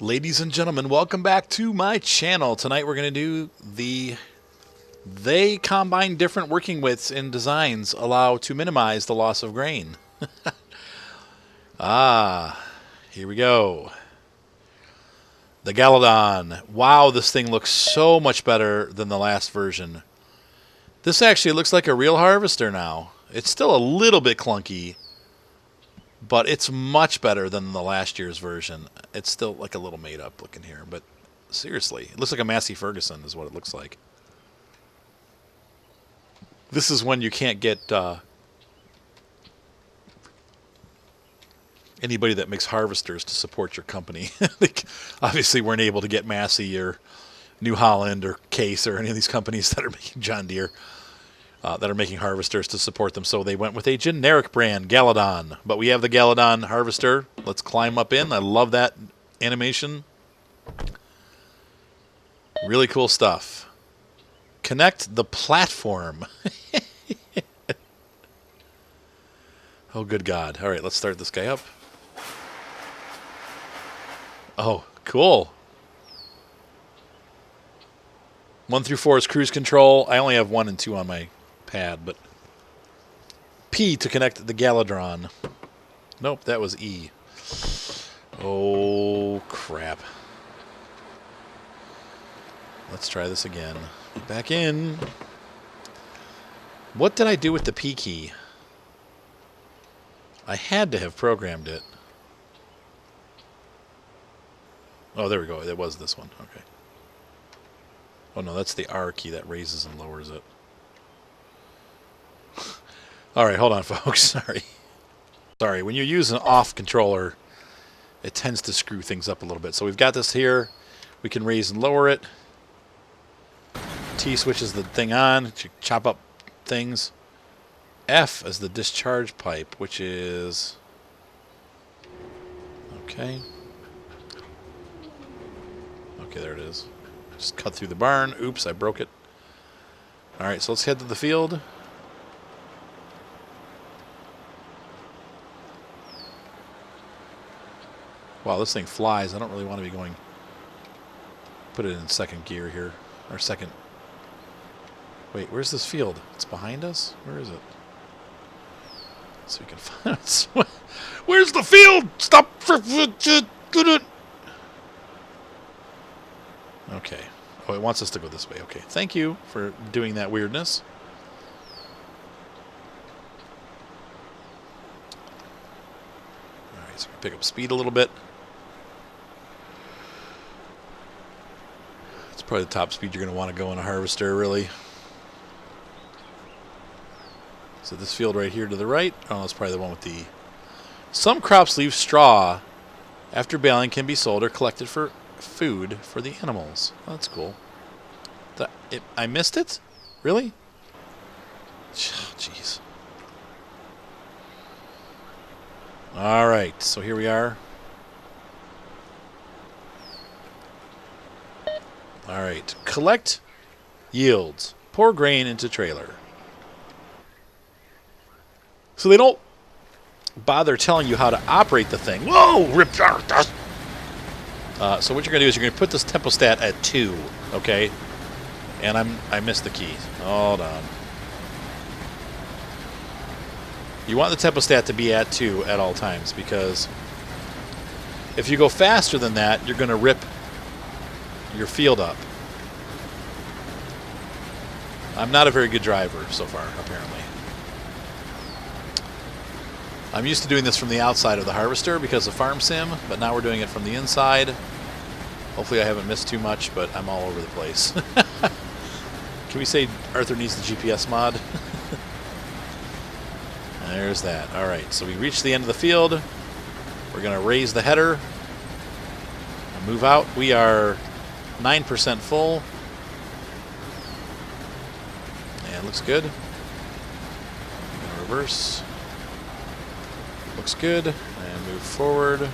Ladies and gentlemen, welcome back to my channel. Tonight we're going to do they combine different working widths and designs allow to minimize the loss of grain. Here we go. The Galadon. Wow, this thing looks so much better than the last version. This actually looks like a real harvester now. It's still a little bit clunky, but it's much better than the last year's version. It's still like a little made up looking here, but seriously, it looks like a Massey Ferguson is what it looks like. This is when you can't get anybody that makes harvesters to support your company. They obviously weren't able to get Massey or New Holland or Case or any of these companies that are making John Deere. That are making harvesters to support them. So they went with a generic brand, Galadon. But we have the Galadon harvester. Let's climb up in. I love that animation. Really cool stuff. Connect the platform. Oh, good God. All right, let's start this guy up. Oh, cool. 1 through 4 is cruise control. I only have 1 and 2 on my pad, but P to connect the Galadron. Nope, that was E. Oh, crap. Let's try this again. Back in. What did I do with the P key? I had to have programmed it. Oh, there we go. It was this one. Okay. Oh, no, that's the R key that raises and lowers it. All right, hold on, folks. Sorry. When you use an off controller, it tends to screw things up a little bit. So we've got this here. We can raise and lower it. T switches the thing on to chop up things. F is the discharge pipe, which is... Okay. Okay, there it is. Just cut through the barn. Oops, I broke it. All right, so let's head to the field. Wow, this thing flies. I don't really want to be going... Put it in second gear here. Or second... Wait, where's this field? It's behind us? Where is it? So we can find it. Where's the field? Stop! Okay. Oh, it wants us to go this way. Okay. Thank you for doing that weirdness. All right, so we can pick up speed a little bit. It's probably the top speed you're going to want to go in a harvester, really. So this field right here to the right. Oh, that's probably the one with the... Some crops leave straw after baling can be sold or collected for food for the animals. Oh, that's cool. I missed it? Really? Jeez. All right, so here we are. All right, collect yields. Pour grain into trailer. So they don't bother telling you how to operate the thing. Whoa! So what you're going to do is you're going to put this tempo stat at 2, okay? And I missed the key. Hold on. You want the tempo stat to be at 2 at all times, because if you go faster than that, you're going to rip your field up. I'm not a very good driver so far, apparently. I'm used to doing this from the outside of the harvester because of Farm Sim, but now we're doing it from the inside. Hopefully I haven't missed too much, but I'm all over the place. Can we say Arthur needs the GPS mod? There's that. All right, so we reached the end of the field. We're going to raise the header and move out. We are 9% full. And looks good. Reverse. Looks good. And move forward.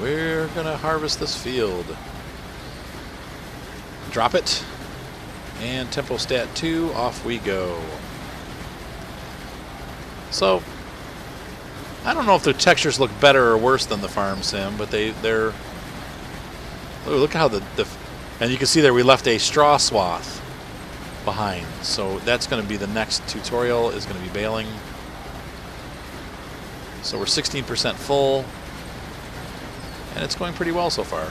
We're going to harvest this field. Drop it. And tempo stat 2. Off we go. So, I don't know if the textures look better or worse than the Farm Sim, but they're... Oh, look how and you can see there we left a straw swath behind. So that's going to be the next tutorial, is going to be baling. So we're 16% full, and it's going pretty well so far.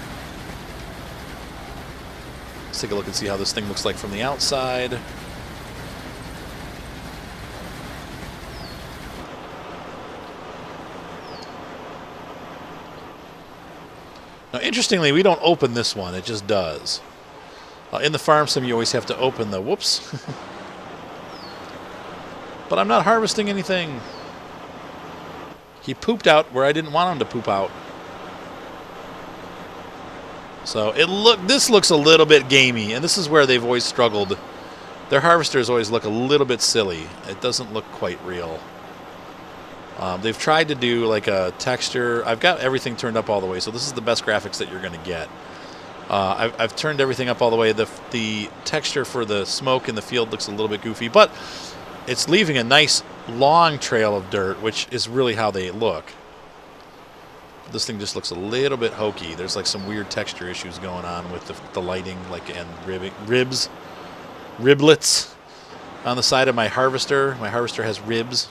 Let's take a look and see how this thing looks like from the outside. Now, interestingly, we don't open this one. It just does. In the Farm Sim, you always have to open the... Whoops. But I'm not harvesting anything. He pooped out where I didn't want him to poop out. So this looks a little bit gamey, and this is where they've always struggled. Their harvesters always look a little bit silly. It doesn't look quite real. They've tried to do like a texture. I've got everything turned up all the way, so this is the best graphics that you're going to get. I've turned everything up all the way. The texture for the smoke in the field looks a little bit goofy, but it's leaving a nice long trail of dirt, which is really how they look. This thing just looks a little bit hokey. There's like some weird texture issues going on with the lighting, like, and riblets on the side of my harvester. My harvester has ribs.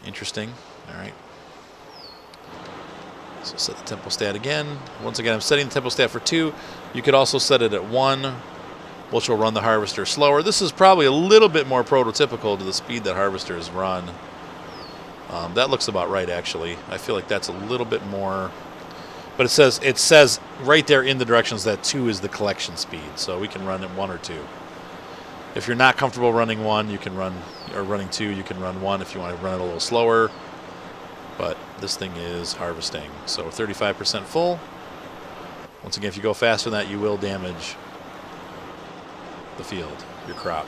Interesting. All right. So set the tempo stat again. Once again, I'm setting the tempo stat for 2. You could also set it at 1, which will run the harvester slower. This is probably a little bit more prototypical to the speed that harvesters run. That looks about right, actually. I feel like that's a little bit more. But it says right there in the directions that 2 is the collection speed, so we can run at 1 or 2. If you're not comfortable running 1, you can run, or running 2, you can run 1 if you want to run it a little slower. But this thing is harvesting. So 35% full. Once again, if you go faster than that, you will damage the field, your crop.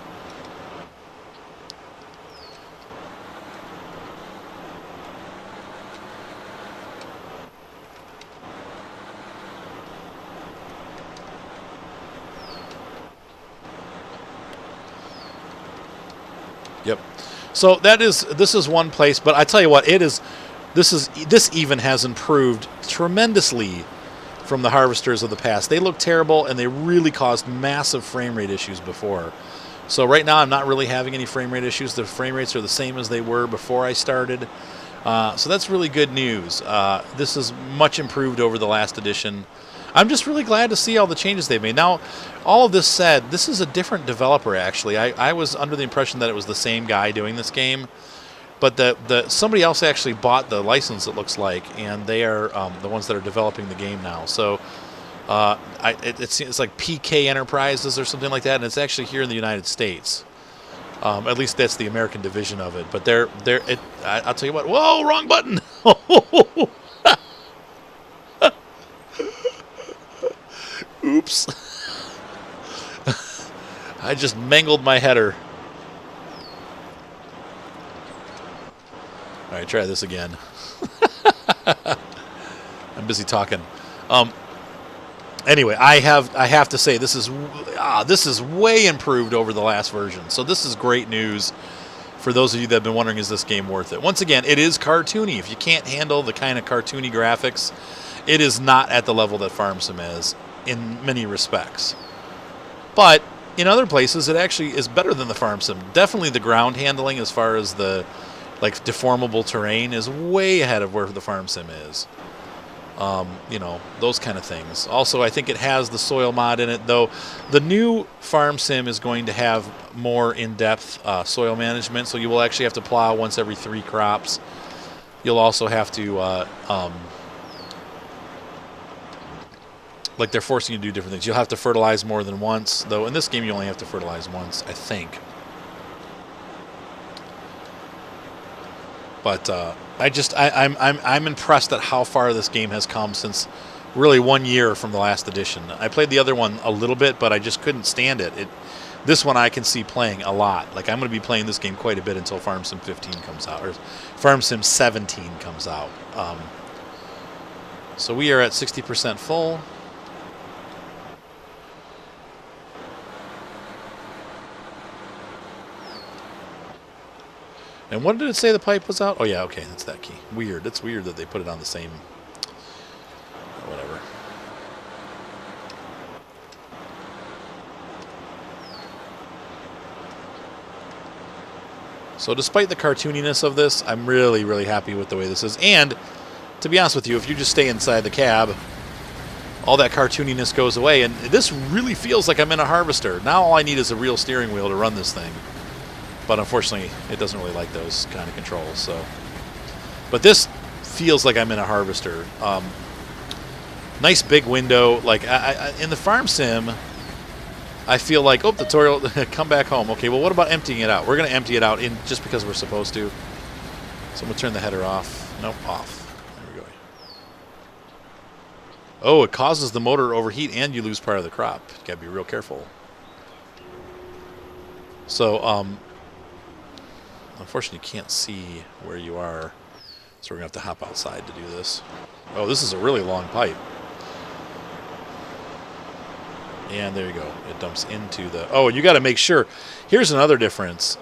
Yep. So this is one place, but I tell you what, this even has improved tremendously from the harvesters of the past. They look terrible, and they really caused massive frame rate issues before. So right now I'm not really having any frame rate issues. The frame rates are the same as they were before I started. So that's really good news. This is much improved over the last edition. I'm just really glad to see all the changes they've made. Now, all of this said, this is a different developer, actually. I was under the impression that it was the same guy doing this game. But somebody else actually bought the license, it looks like, and they are the ones that are developing the game now. So it's like PK Enterprises or something like that, and it's actually here in the United States. At least that's the American division of it. But I'll tell you what. Whoa, wrong button! Oops. I just mangled my header. All right, try this again. I'm busy talking. Anyway, I have to say this is way improved over the last version. So this is great news for those of you that have been wondering, is this game worth it? Once again, it is cartoony. If you can't handle the kind of cartoony graphics, it is not at the level that Farm Sim is in many respects. But in other places, it actually is better than the Farm Sim. Definitely the ground handling, as far as the deformable terrain, is way ahead of where the Farm Sim is. You know, those kind of things. Also, I think it has the soil mod in it, though. The new Farm Sim is going to have more in-depth soil management, so you will actually have to plow once every 3 crops. You'll also have to, like, they're forcing you to do different things. You'll have to fertilize more than once, though in this game you only have to fertilize once, I think. But I'm impressed at how far this game has come since really 1 year from the last edition. I played the other one a little bit, but I just couldn't stand it. This one I can see playing a lot. Like, I'm going to be playing this game quite a bit until Farm Sim 15 comes out, or Farm Sim 17 comes out. So we are at 60% full. And what did it say the pipe was out? Oh, yeah, okay, that's that key. Weird. It's weird that they put it on the same... whatever. So despite the cartooniness of this, I'm really, really happy with the way this is. And, to be honest with you, if you just stay inside the cab, all that cartooniness goes away. And this really feels like I'm in a Harvester. Now all I need is a real steering wheel to run this thing. But unfortunately, it doesn't really like those kind of controls. So, but this feels like I'm in a Harvester. Nice big window. Like in the farm sim, I feel like, oh, tutorial, come back home. Okay, well, what about emptying it out? We're going to empty it out in just because we're supposed to. So I'm going to turn the header off. Nope, off. There we go. Oh, it causes the motor to overheat and you lose part of the crop. You got to be real careful. So, unfortunately, you can't see where you are. So we're going to have to hop outside to do this. Oh, this is a really long pipe. And there you go. It dumps into the... Oh, you got to make sure. Here's another difference.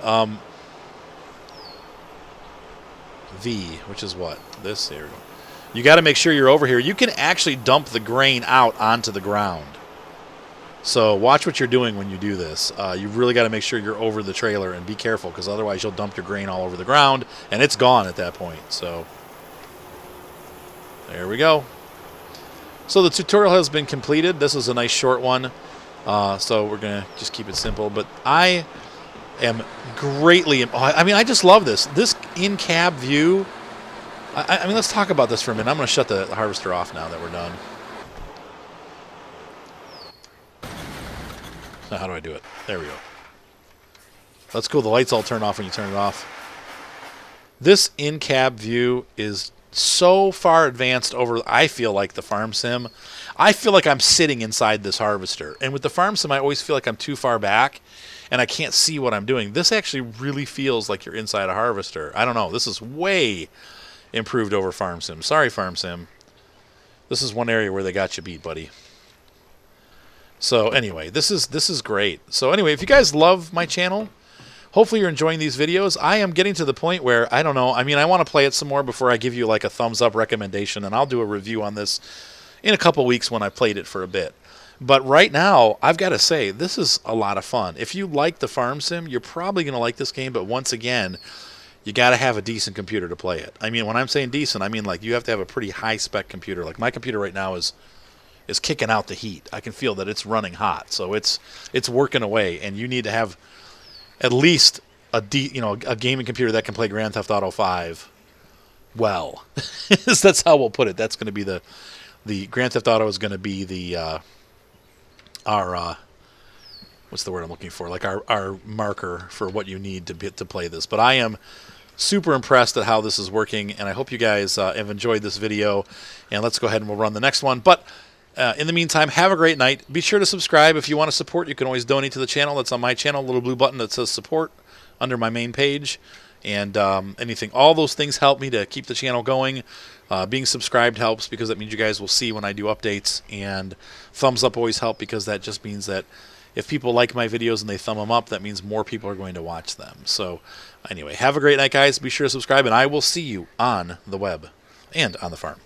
V, which is what? This. There we go. You got to make sure you're over here. You can actually dump the grain out onto the ground. So watch what you're doing when you do this. You really got to make sure you're over the trailer and be careful, because otherwise you'll dump your grain all over the ground, and it's gone at that point. So there we go. So the tutorial has been completed. This is a nice short one. So we're going to just keep it simple. But I am greatly... I mean, I just love this. This in-cab view... I mean, let's talk about this for a minute. I'm going to shut the Harvester off now that we're done. Now, how do I do it? There we go. That's cool. The lights all turn off when you turn it off. This in-cab view is so far advanced over, I feel like, the farm sim. I feel like I'm sitting inside this Harvester. And with the farm sim, I always feel like I'm too far back and I can't see what I'm doing. This actually really feels like you're inside a Harvester. I don't know. This is way improved over farm sim. Sorry, farm sim. This is one area where they got you beat, buddy. So anyway, this is great. So anyway, if you guys love my channel, hopefully you're enjoying these videos. I am getting to the point where, I don't know, I mean, I want to play it some more before I give you like a thumbs up recommendation, and I'll do a review on this in a couple weeks when I played it for a bit. But right now, I've got to say, this is a lot of fun. If you like the farm sim, you're probably going to like this game, but once again, you got to have a decent computer to play it. I mean, when I'm saying decent, I mean like you have to have a pretty high-spec computer. Like my computer right now is kicking out the heat. I can feel that it's running hot, so it's working away, and you need to have at least a gaming computer that can play Grand Theft Auto 5 well. That's how we'll put it. That's going to be the Grand Theft Auto is going to be the our what's the word I'm looking for? Like our marker for what you need to play this. But I am super impressed at how this is working, and I hope you guys have enjoyed this video. And let's go ahead and we'll run the next one. But in the meantime, have a great night. Be sure to subscribe. If you want to support, you can always donate to the channel. That's on my channel, a little blue button that says support under my main page. And anything, all those things help me to keep the channel going. Being subscribed helps because that means you guys will see when I do updates. And thumbs up always help because that just means that if people like my videos and they thumb them up, that means more people are going to watch them. So anyway, have a great night, guys. Be sure to subscribe, and I will see you on the web and on the farm.